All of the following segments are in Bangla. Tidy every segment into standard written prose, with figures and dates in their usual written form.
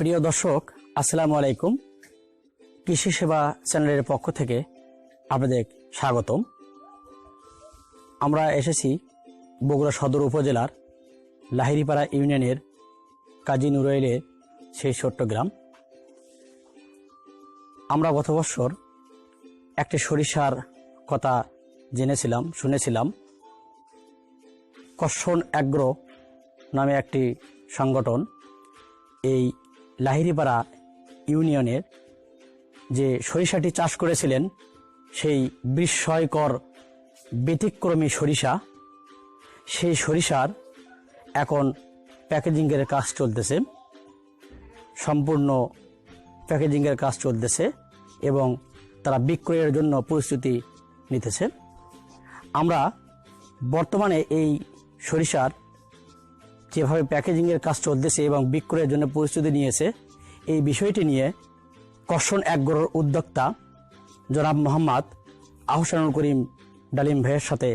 প্রিয় দর্শক, আসসালামু আলাইকুম। কৃষি সেবা চ্যানেলের পক্ষ থেকে আপনাদের স্বাগতম। আমরা এসেছি বগুড়া সদর উপজেলার লাহিড়িপাড়া ইউনিয়নের কাজী নুরাইলের সেই ছোট্ট গ্রাম। আমরা গত বছর একটি সরিষার কথা শুনেছিলাম। কর্ষণ অ্যাগ্রো নামে একটি সংগঠন এই লাহিড়িপাড়া ইউনিয়নের যে সরিষাটি চাষ করেছিলেন, সেই বিস্ময়কর ব্যতিক্রমী সরিষা, সেই সরিষার এখন প্যাকেজিংয়ের কাজ চলতেছে, সম্পূর্ণ প্যাকেজিংয়ের কাজ চলতেছে এবং তারা বিক্রয়ের জন্য প্রস্তুতি নিতেছে। আমরা বর্তমানে এই সরিষার যেভাবে প্যাকেজিংয়ের কাজ চলতেছে এবং বিক্রয়ের জন্য প্রস্তুতি নিয়েছে, এই বিষয়টি নিয়ে কর্ষণ অ্যাগ্রোর উদ্যোক্তা জনাব মোহাম্মদ আহসানুল করিম ডালিম ভাইয়ের সাথে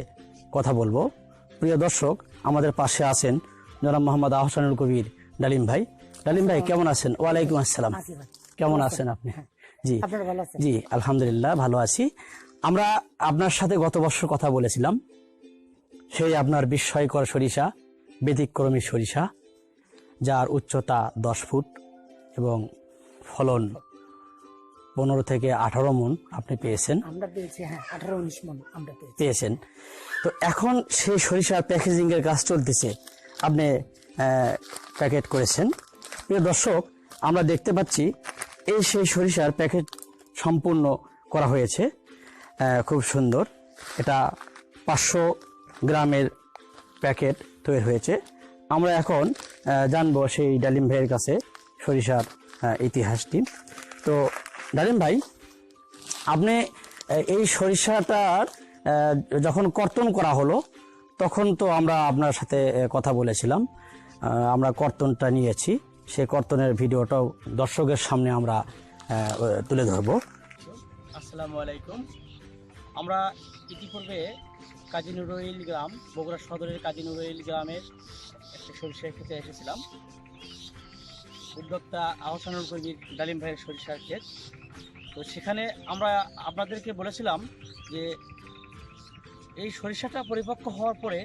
কথা বলবো। প্রিয় দর্শক, আমাদের পাশে আছেন জনাব মোহাম্মদ আহসানুল কবির ডালিম ভাই। ডালিম ভাই কেমন আছেন? ওয়ালাইকুম আসসালাম। কেমন আছেন আপনি? জি জি, আলহামদুলিল্লাহ ভালো আছি। আমরা আপনার সাথে গত বছর কথা বলেছিলাম, সেই আপনার বিস্ময়কর সরিষা, ব্যতিক্রমী সরিষা, যার উচ্চতা 10 ফুট এবং ফলন 15 থেকে 18 মণ আপনি পেয়েছেন। আমরা পেয়েছি, হ্যাঁ, 18-19 মণ আমরা পেয়েছেন। তো এখন সেই সরিষার প্যাকেজিংয়ের কাজ চলতেছে, আপনি প্যাকেট করেছেন। প্রিয় দর্শক, আমরা দেখতে পাচ্ছি এই সেই সরিষার প্যাকেট সম্পূর্ণ করা হয়েছে, খুব সুন্দর। এটা 500 গ্রামের প্যাকেট তৈরি হয়েছে। আমরা এখন জানবো সেই ডালিম ভাইয়ের কাছে সরিষার ইতিহাসটি। তো ডালিম ভাই, আপনি এই সরিষাটার যখন কর্তন করা হলো, তখন তো আমরা আপনার সাথে কথা বলেছিলাম, আমরা কর্তনটা নিয়েছি, সেই কর্তনের ভিডিওটাও দর্শকের সামনে আমরা তুলে ধরবো। আসসালামু আলাইকুম। আমরা ইতিপূর্বে কাজী নুরাইল গ্রাম, বগুড়া সদরের কাজী নুরাইল গ্রামের একটা সরিষার ক্ষেতে এসেছিলাম। উদ্যোক্তা আহসানুল কবির ডালিম ভাইয়ের সরিষার ক্ষেত। তো সেখানে আমরা আপনাদেরকে বলেছিলাম যে এই সরিষাটা পরিপক্ক হওয়ার পরে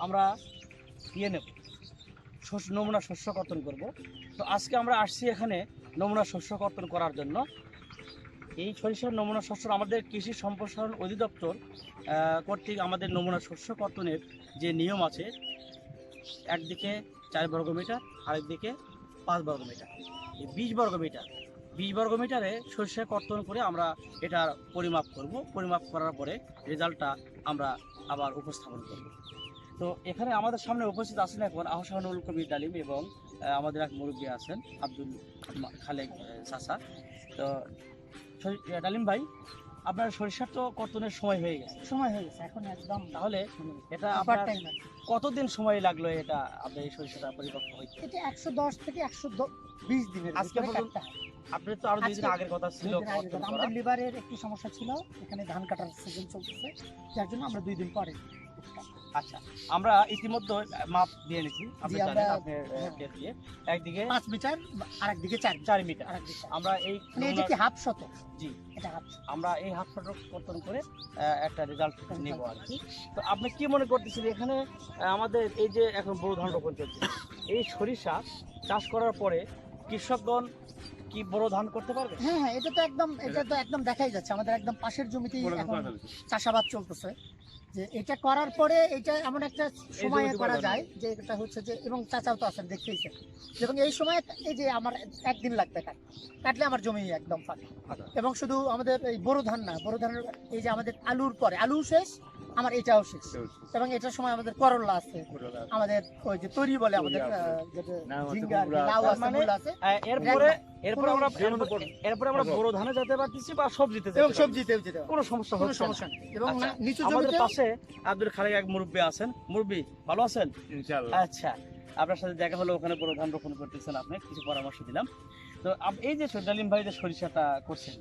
আমরা নমুনা শস্য কর্তন করব। তো আজকে আমরা আসছি এখানে নমুনা শস্য কর্তন করার জন্য। এই সরিষার নমুনা শস্য আমাদের কৃষি সম্প্রসারণ অধিদপ্তর কর্তৃক আমাদের নমুনা শস্য কর্তনের যে নিয়ম আছে, একদিকে 4 বর্গমিটার, আরেকদিকে 5 বর্গমিটার, এই 20 বর্গমিটারে সরিষা কর্তন করে আমরা এটার পরিমাপ করব। পরিমাপ করার পরে রেজাল্টটা আমরা আবার উপস্থাপন করব। তো এখানে আমাদের সামনে উপস্থিত আছেন এখন আহসানুল কবির ডালিম এবং আমাদের এক মুরব্বী আছেন আব্দুল খালেক চাচা। তো ডালিম ভাই, আপনার সরিষার তো কর্তনের সময় হয়ে গেছে এখন একদম। তাহলে এটা আপনার কতদিন সময় লাগলো এটা আপনার এই সরিষাটা পরিপক্ক হইতে? এটা 110 থেকে 120 দিনের আজকে পর্যন্ত। আপনার তো আরো 2 দিন আগের কথা ছিল। আমাদের লিভারের একটু সমস্যা ছিল, এখানে ধান কাটার সিজন চলতেছে, যার জন্য আমরা 2 দিন পরে। আচ্ছা, আমরা ইতিমধ্যে মাপ দিয়ে নিয়েছি। আপনি জানেন আপনার ক্ষেত দিয়ে একদিকে 5 মিটার আর একদিকে 4 মিটার। আমরা এই এটা কি হাফ শতক? জি, এটা হাফ। আমরা এই হাফ শতক কর্তন করে একটা রেজাল্ট নেব আর কি। তো আপনি কি মনে করতেছেন এখানে আমাদের এই যে এখন বোরো ধান রোপণ চলছে, এই সরিষা চাষ করার পরে কৃষকগণ কি বোরো ধান করতে পারবে? হ্যাঁ, এটা তো একদম দেখাই যাচ্ছে। আমাদের একদম পাশের জমিতেই এখন চাষাবাদ চলতেছে। যে এটা করার পরে এটা এমন একটা সময়ে করা যায় যে এটা হচ্ছে যে, এবং চাচাও তো আছেন দেখতেইছেন, এবং এই সময় এই যে আমার 1 দিন লাগবে কাটলে আমার জমি একদম ফাঁকা। এবং শুধু আমাদের এই বোরো ধান না, বোরো ধানের এই যে আমাদের আলুর পরে আলু শেষ, আমার এটাও শেষ। এবং এটার সময় আমাদের করলা আছে, আমাদের ওই যে তরি বলে আমাদের ঝিঙ্গা, লাউ আছে, মূল আছে। এরপরে আমরা বোরো ধানে যেতে পারতেছি বা সবজিতে যেতে কোনো সমস্যা নেই। এবং নিচু আমাদের জমিতে পাশে আব্দুল খালেক এক মুরব্বী আছেন। মুরব্বী ভালো আছেন? ইনশাআল্লাহ। আচ্ছা, আপনার সাথে দেখা হলো, ওখানে বোরো ধান রোপণ করতেছেন, আপনি কিছু পরামর্শ দিলাম। তো এই যে ডালিম ভাই যে সরিষাটা করছেন,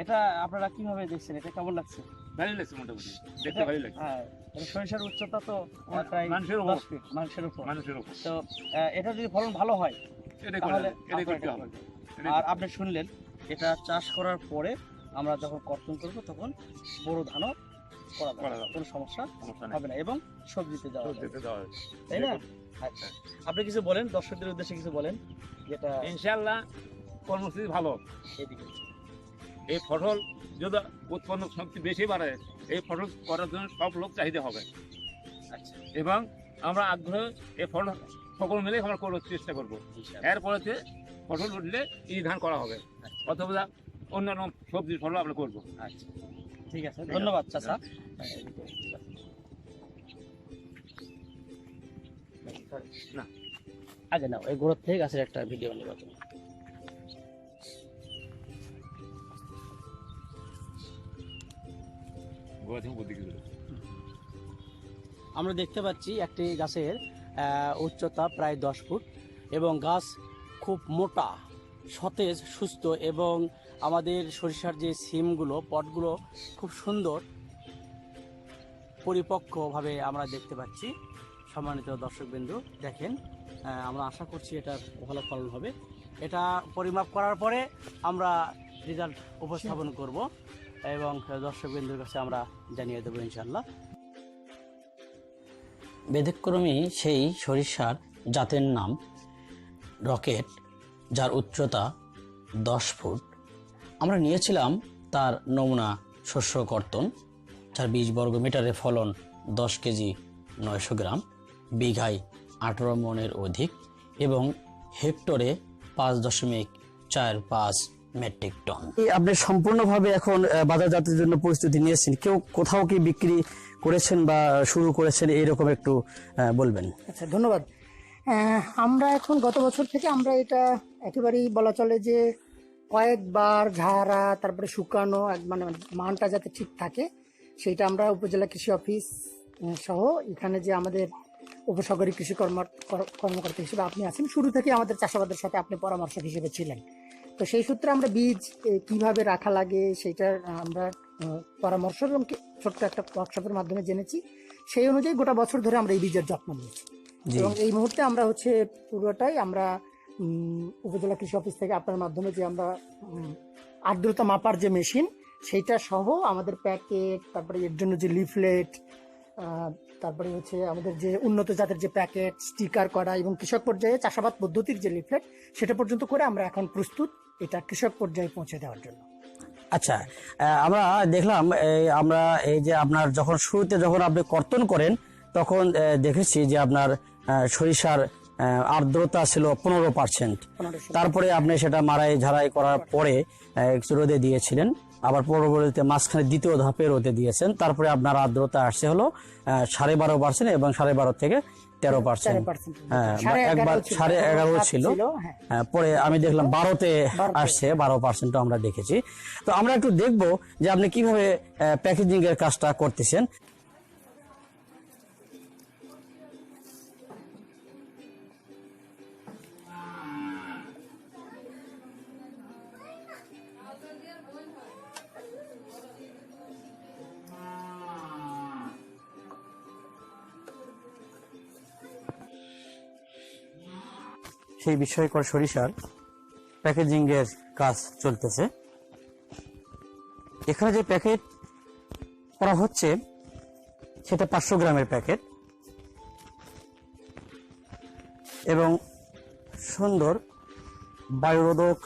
এটা আপনারা কিভাবে দেখছেন? এটা কেমন লাগছে? ভালো লাগছে, মোটামুটি দেখতে ভালো লাগছে। হ্যাঁ, সরিষার উচ্চতা তো প্রায় মানুষের উপর। তো এটা যদি ফলন ভালো হয় এটা তাহলে করতে হবে। আর আপনি শুনলেন এটা চাষ করার পরে আমরা যখন কর্তন করব তখন বড় ধানও করা করা যাবে, যাবে। কোনো সমস্যা সমস্যা নেই। হবে না এবং সবজিতে যাওয়া যাবে, দিতে দেওয়া হবে। তাই না? আচ্ছা, আপনি কিছু বলেন, দর্শকদের উদ্দেশ্যে কিছু বলেন, যেটা ইনশাআল্লাহ কর্মসূচি ভালো। এদিকে এই ফসল যদি উৎপন্ন শক্তি বেশি বাড়ে, এই ফসল করার জন্য সব লোক চাহিদা হবে। আচ্ছা, এবং আমরা আগ্রহ এই ফসল সকল মিলে আমরা করার চেষ্টা করবো। ইনশাআল্লাহ। এরপরে ফসল উঠলে এই ধান করা হবে, আচ্ছা, অথবা অন্যান্য সবজির ফসল আমরা করবো। আচ্ছা, ঠিক আছে, ধন্যবাদ চাচা। না। আগে নাও, এই গোড়ার থেকে গাছের একটা ভিডিও নেব তুমি। আমরা দেখতে পাচ্ছি একটি গাছের উচ্চতা প্রায় 10 ফুট এবং গাছ খুব মোটা, সতেজ, সুস্থ এবং আমাদের সরিষার যে সিমগুলো, পটগুলো খুব সুন্দর পরিপক্কভাবে আমরা দেখতে পাচ্ছি। সম্মানিত দর্শকবৃন্দ, দেখেন, আমরা আশা করছি এটার ভালো ফলন হবে। এটা পরিমাপ করার পরে আমরা রেজাল্ট উপস্থাপন করব এবং দর্শকবৃন্দের কাছে আমরা জানিয়ে দেবো ইনশাল্লাহ। বেদক্রমী সেই সরিষার জাতের নাম রকেট, যার উচ্চতা 10 ফুট। আমরা নিয়েছিলাম তার নমুনা শস্য কর্তন, যার 20 বর্গ মিটারে ফলন 10 কেজি 900 গ্রাম, বিঘায় 18 মনের অধিক এবং হেক্টরে 5.45 মেট্রিক টন। আপনি সম্পূর্ণভাবে এখন বাজারজাতের জন্য প্রস্তুতি নিয়েছেন, কেউ কোথাও কি বিক্রি করেছেন বা শুরু করেছেন, এইরকম একটু বলবেন। আচ্ছা, ধন্যবাদ। আমরা এখন গত বছর থেকে আমরা এটা একেবারেই বলা চলে যে কয়েকবার ঝাড়া, তারপরে শুকানো, মানে মানটা যাতে ঠিক থাকে সেইটা আমরা উপজেলা কৃষি অফিস সহ এখানে যে আমাদের উপসাগরী কৃষি কর্মকর্তা হিসেবে আপনি আছেন, শুরু থেকে আমাদের চাষাবাদের সাথে আপনি পরামর্শক হিসেবে ছিলেন। তো সেই সূত্রে আমরা বীজ কিভাবে রাখা লাগে সেইটার আমরা পরামর্শ এবং ছোট্ট একটা ওয়ার্কশপের মাধ্যমে জেনেছি। সেই অনুযায়ী গোটা বছর ধরে আমরা এই বীজের যত্ন নিয়েছি এবং এই মুহূর্তে আমরা হচ্ছে পুরোটাই আমরা উপজেলা কৃষি অফিস থেকে আপনার মাধ্যমে যে আমরা আর্দ্রতা মাপার যে মেশিন সেইটা সহ আমাদের প্যাকেট, তারপরে এর জন্য যে লিফলেট, তারপরে হচ্ছে আমাদের যে উন্নত জাতের যে প্যাকেট, স্টিকার করা এবং কৃষক পর্যায়ে চাষাবাদ পদ্ধতির যে লিফলেট সেটা পর্যন্ত করে আমরা এখন প্রস্তুত এটা কৃষক পর্যায়ে পৌঁছে দেওয়ার জন্য। আচ্ছা, আমরা দেখলাম আমরা এই যে আপনার যখন শুরুতে যখন আপনি কর্তন করেন তখন দেখেছি যে আপনার সরিষার আর্দ্রতা ছিল 15%। তারপরে আপনি সেটা মারাই ঝাড়াই করার পরে একটু রোদে দিয়েছিলেন, আবার পরবর্তীতে মাঝখানে দ্বিতীয় ধাপে রোদে দিয়েছেন, তারপরে আপনার আর্দ্রতা আসছে হলো 12.5% এবং 12.5 থেকে 13%। একবার 11.5 ছিল, পরে আমি দেখলাম 12-তে আসছে, 12% আমরা দেখেছি। তো আমরা একটু দেখবো যে আপনি কিভাবে প্যাকেজিং এর কাজটা করতেছেন। সেই বিস্ময়কর সরিষার প্যাকেজিং এর কাজ চলতেছে। এখানে যে প্যাকেট করা হচ্ছে সেটা 500 গ্রামের প্যাকেট এবং সুন্দর বায়ুরোধক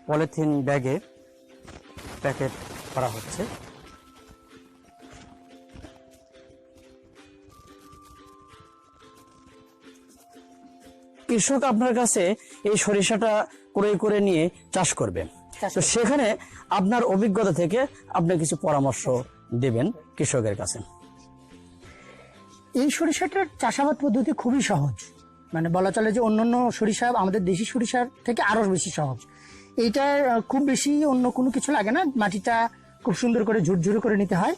পলিথিন ব্যাগে প্যাকেট করা হচ্ছে। কৃষক আপনার কাছে এই সরিষাটা ক্রয় করে নিয়ে চাষ করবে, তো সেখানে আপনার অভিজ্ঞতা থেকে আপনি কিছু পরামর্শ দেবেন কৃষকের কাছে। এই সরিষাটার চাষাবাদ পদ্ধতি খুবই সহজ, মানে বলা চলে যে অন্যান্য সরিষা আমাদের দেশি সরিষার থেকে আরো বেশি সহজ। এইটা খুব বেশি অন্য কোনো কিছু লাগে না, মাটিটা খুব সুন্দর করে ঝুরঝুরে করে নিতে হয়,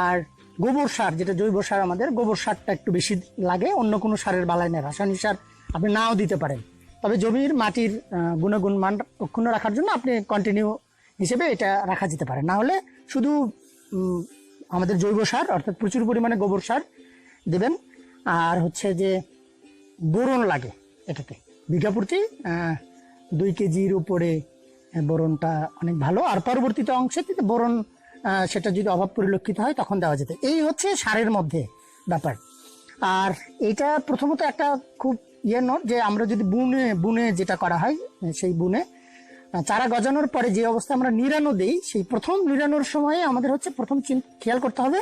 আর গোবর সার যেটা জৈব সার, আমাদের গোবর সারটা একটু বেশি লাগে, অন্য কোনো সারের বালাই নেই, রাসায়নিক সার আপনি নাও দিতে পারেন, তবে জমির মাটির গুণগুণ মান অক্ষুণ্ণ রাখার জন্য আপনি কন্টিনিউ হিসেবে এটা রাখা যেতে পারে। না হলে শুধু আমাদের জৈব সার অর্থাৎ প্রচুর পরিমাণে গোবর সার দেবেন। আর হচ্ছে যে বোরন লাগে এটাতে, বিঘা প্রতি 2 কেজির উপরে বোরনটা অনেক ভালো। আর পরবর্তীতে অংশে বোরন সেটা যদি অভাব পরিলক্ষিত হয় তখন দেওয়া যেত। এই হচ্ছে সারের মধ্যে ব্যাপার। আর এটা প্রথমত একটা খুব নোট যে আমরা যদি বুনে যেটা করা হয়, সেই বুনে চারা গজানোর পরে যে অবস্থায় আমরা নিড়ানো দেই, সেই প্রথম নিড়ানোর সময়ে আমাদের হচ্ছে প্রথম খেয়াল করতে হবে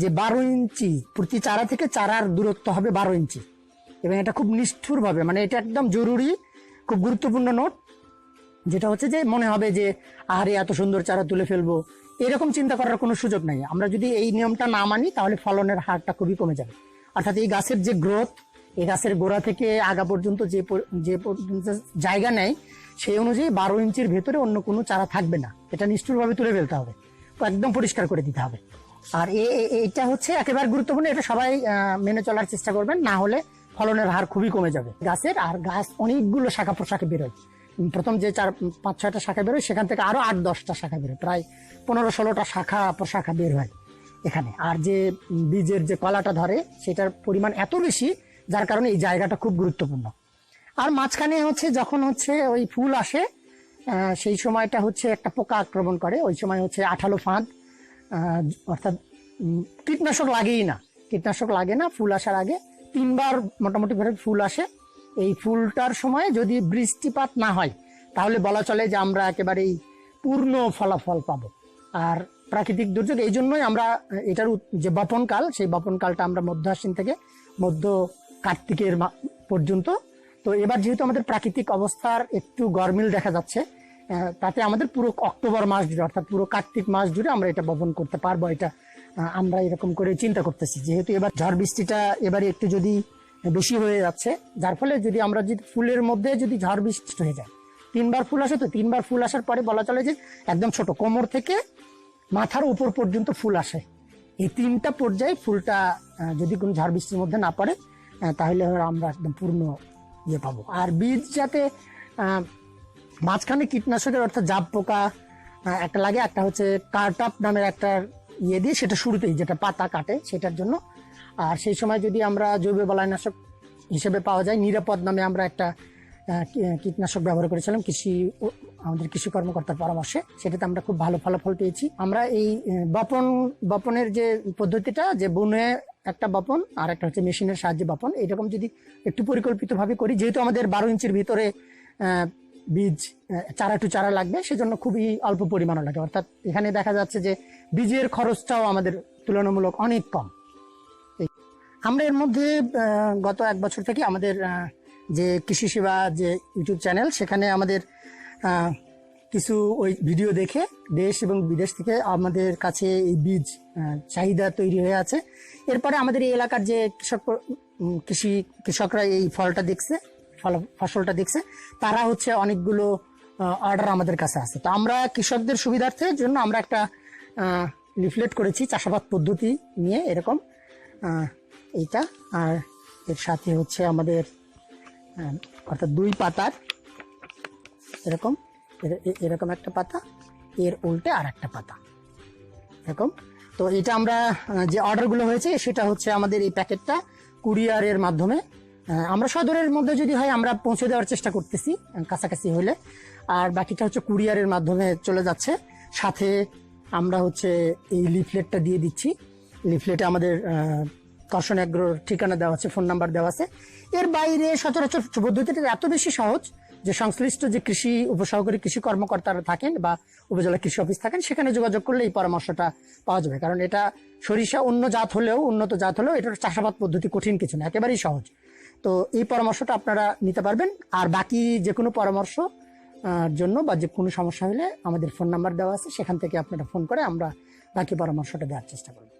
যে 12 ইঞ্চি প্রতি চারা থেকে চারার দূরত্ব হবে 12 ইঞ্চি। এবং এটা খুব নিষ্ঠুরভাবে, মানে এটা একদম জরুরি, খুব গুরুত্বপূর্ণ নোট, যেটা হচ্ছে যে মনে হবে যে আরে এত সুন্দর চারা তুলে ফেলবো, এরকম চিন্তা করার কোনো সুযোগ নেই। আমরা যদি এই নিয়মটা না মানি তাহলে ফলনের হারটা খুবই কমে যাবে। অর্থাৎ এই গাছের যে গ্রোথ, এই গাছের গোড়া থেকে আগা পর্যন্ত যে জায়গা নেয়, সেই অনুযায়ী 12 ইঞ্চির ভেতরে অন্য কোনো চারা থাকবে না। এটা নিষ্ঠুরভাবে তুলে ফেলতে হবে, একদম পরিষ্কার করে দিতে হবে। আর এটা হচ্ছে একেবারে গুরুত্বপূর্ণ, এটা সবাই মেনে চলার চেষ্টা করবেন, না হলে ফলনের হার খুবই কমে যাবে গাছের। আর গাছ অনেকগুলো শাখা প্রশাখা বেরোয়, প্রথম যে 4-5-6টা শাখা বেরোয় সেখান থেকে আরো 8-10টা শাখা বেরোয়, প্রায় 15-16টা শাখা প্রশাখা বের হয় এখানে। আর যে বীজের যে কলাটা ধরে সেটার পরিমাণ এত বেশি, যার কারণে এই জায়গাটা খুব গুরুত্বপূর্ণ। আর মাঝখানে হচ্ছে যখন হচ্ছে ওই ফুল আসে, সেই সময়টা হচ্ছে একটা পোকা আক্রমণ করে, ওই সময় হচ্ছে আঠালো ফাঁদ, অর্থাৎ কীটনাশক লাগেই না, কীটনাশক লাগে না। ফুল আসার আগে 3 বার মোটামুটি ভাবে ফুল আসে। এই ফুলটার সময় যদি বৃষ্টিপাত না হয় তাহলে বলা চলে যে আমরা একেবারেই পূর্ণ ফলাফল পাবো। আর প্রাকৃতিক দুর্যোগ, এই জন্যই আমরা এটার যে বপনকাল, সেই বপনকালটা আমরা মধ্য আশ্বিন থেকে মধ্য কার্তিকের পর্যন্ত। তো এবার যেহেতু আমাদের প্রাকৃতিক অবস্থার একটু গরমিল দেখা যাচ্ছে, তাতে আমাদের পুরো অক্টোবর মাস জুড়ে, অর্থাৎ পুরো কার্তিক মাস জুড়ে আমরা এটা বপন করতে পারবো। এটা আমরা এরকম করে চিন্তা করতেছি, যেহেতু এবার ঝড় বৃষ্টিটা এবারে একটু যদি বেশি হয়ে যাচ্ছে, যার ফলে যদি আমরা যদি ফুলের মধ্যে যদি ঝড় বৃষ্টি হয়ে যায়, 3 বার ফুল আসে, তো 3 বার ফুল আসার পরে বলা চলে যে একদম ছোট কোমর থেকে মাথার উপর পর্যন্ত ফুল আসে। এই 3টা পর্যায়ে ফুলটা যদি কোনো ঝড় বৃষ্টির মধ্যে না পড়ে, তাহলে আমরা একদম পূর্ণ ইয়ে পাবো। আর বীজ যাতে মাঝখানে কীটনাশকের অর্থাৎ জাব পোকা একটা লাগে, একটা হচ্ছে কার্টাপ নামের একটা ইয়ে দিয়ে, সেটা শুরুতেই যেটা পাতা কাটে সেটার জন্য। আর সেই সময় যদি আমরা জৈব বালাইনাশক হিসেবে পাওয়া যায়, নিরাপদ নামে আমরা একটা কীটনাশক ব্যবহার করেছিলাম আমাদের কৃষি কর্মকর্তার পরামর্শে, সেটাতে আমরা খুব ভালো ফলাফল পেয়েছি। আমরা এই বপনের যে পদ্ধতিটা, যে বুনে একটা বপন আর একটা হচ্ছে মেশিনের সাহায্যে বপন, এরকম যদি একটু পরিকল্পিতভাবে করি, যেহেতু আমাদের 12 ইঞ্চির ভিতরে বীজ চারা টু চারা লাগবে, সেজন্য খুবই অল্প পরিমাণও লাগে। অর্থাৎ এখানে দেখা যাচ্ছে যে বীজের খরচটাও আমাদের তুলনামূলক অনেক কম। আমরা এর মধ্যে গত 1 বছর থেকে আমাদের যে কৃষি সেবা যে ইউটিউব চ্যানেল, সেখানে আমাদের কিছু ওই ভিডিও দেখে দেশ এবং বিদেশ থেকে আমাদের কাছে এই বীজ চাহিদা তৈরি হয়ে আছে। এরপরে আমাদের এই এলাকার যে কৃষকরা এই ফসলটা দেখছে, তারা হচ্ছে অনেকগুলো অর্ডার আমাদের কাছে আছে। তো আমরা কৃষকদের সুবিধার্থের জন্য আমরা একটা লিফলেট করেছি চাষাবাদ পদ্ধতি নিয়ে, এরকম এইটা। আর এর সাথে হচ্ছে আমাদের অর্থাৎ 2 পাতার এরকম একটা পাতা, এর উল্টে আর একটা পাতা এরকম। তো এটা আমরা যে অর্ডারগুলো হয়েছে সেটা হচ্ছে আমাদের এই প্যাকেটটা কুরিয়ারের মাধ্যমে, আমরা সদরের মধ্যে যদি হয় আমরা পৌঁছে দেওয়ার চেষ্টা করতেছি কাছাকাছি হলে, আর বাকিটা হচ্ছে কুরিয়ারের মাধ্যমে চলে যাচ্ছে। সাথে আমরা হচ্ছে এই লিফলেটটা দিয়ে দিচ্ছি। লিফলেটে আমাদের কর্ষণ এগ্রোর ঠিকানা দেওয়া আছে, ফোন নাম্বার দেওয়া আছে। এর বাইরে সচরাচর পদ্ধতিটা এত বেশি সহজ যে সংশ্লিষ্ট যে উপসহকারী কৃষি কর্মকর্তারা থাকেন বা উপজেলা কৃষি অফিস থাকেন, সেখানে যোগাযোগ করলে এই পরামর্শটা পাওয়া যাবে। কারণ এটা সরিষা উন্নত জাত হলেও এটার চাষাবাদ পদ্ধতি কঠিন কিছু না, একেবারেই সহজ। তো এই পরামর্শটা আপনারা নিতে পারবেন। আর বাকি যে কোনো পরামর্শ জন্য বা যে কোনো সমস্যা হলে আমাদের ফোন নাম্বার দেওয়া আছে, সেখান থেকে আপনারা ফোন করে আমরা বাকি পরামর্শটা দেওয়ার চেষ্টা করব।